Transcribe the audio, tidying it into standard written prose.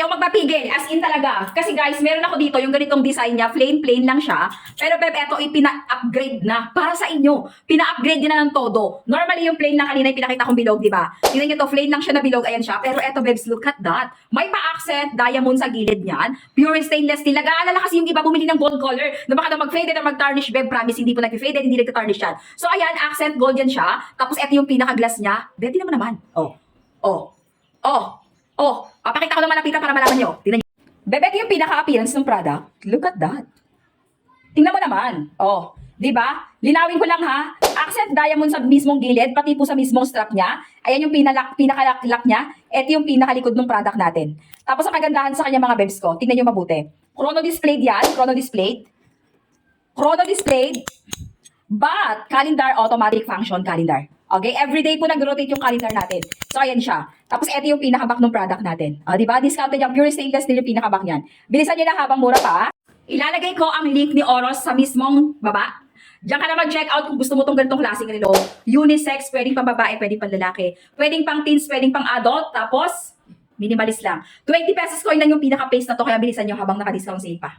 Ayaw magpapigil, as in talaga. Kasi guys, meron ako dito yung ganitong design niya, plain lang siya. Pero beb, eto ay pina-upgrade na para sa inyo. Pina-upgrade din na ng todo. Normally yung plain lang kanina yung pinakita kong bilog, di ba? Tingnan niyo to, plain lang siya na bilog, ayan siya. Pero eto bebs, look at that. May pa-accent diamond sa gilid niyan. Pure stainless steel. Nag-aalala kasi yung iba bumili ng gold color na baka na mag-faded or mag-tarnish, beb, promise, hindi po nag-faded, hindi nag-tarnish yan. So ayan, accent gold yan siya. Tapos eto yung pinaka-glass niya. Beb, tingnan mo naman. Papakita ko lang malapitan para malaman nyo. Tingnan nyo. Bebek yung pinaka-appearance ng product. Look at that. Tingnan mo naman. Di ba? Linawin ko lang ha. Accent diamond sa mismong gilid, pati po sa mismong strap niya. Ayan yung pinaka-lock niya. Ito yung pinakalikod ng product natin. Tapos ang kagandahan sa kanya mga bebs ko, tingnan nyo mabuti. Chrono displayed yan. Chrono displayed. But, calendar, automatic function calendar. Okay, everyday po nag-rotate yung calendar natin. So, ayan siya. Tapos, ito yung pinaka-back ng product natin. Di ba? Discounted yung pure stainless steel yung pinaka-back niyan. Bilisan nyo na habang mura pa. Ilalagay ko ang link ni Oros sa mismong baba. Diyan ka na mag-check out kung gusto mo tong ganitong klaseng relo. Unisex, pwedeng pang babae, pwedeng pang lalaki. Pwedeng pang teens, pwedeng pang adult. Tapos, minimalist lang. 20 pesos coin lang yung pinaka-paste na to, kaya bilisan nyo habang naka-discount sale pa.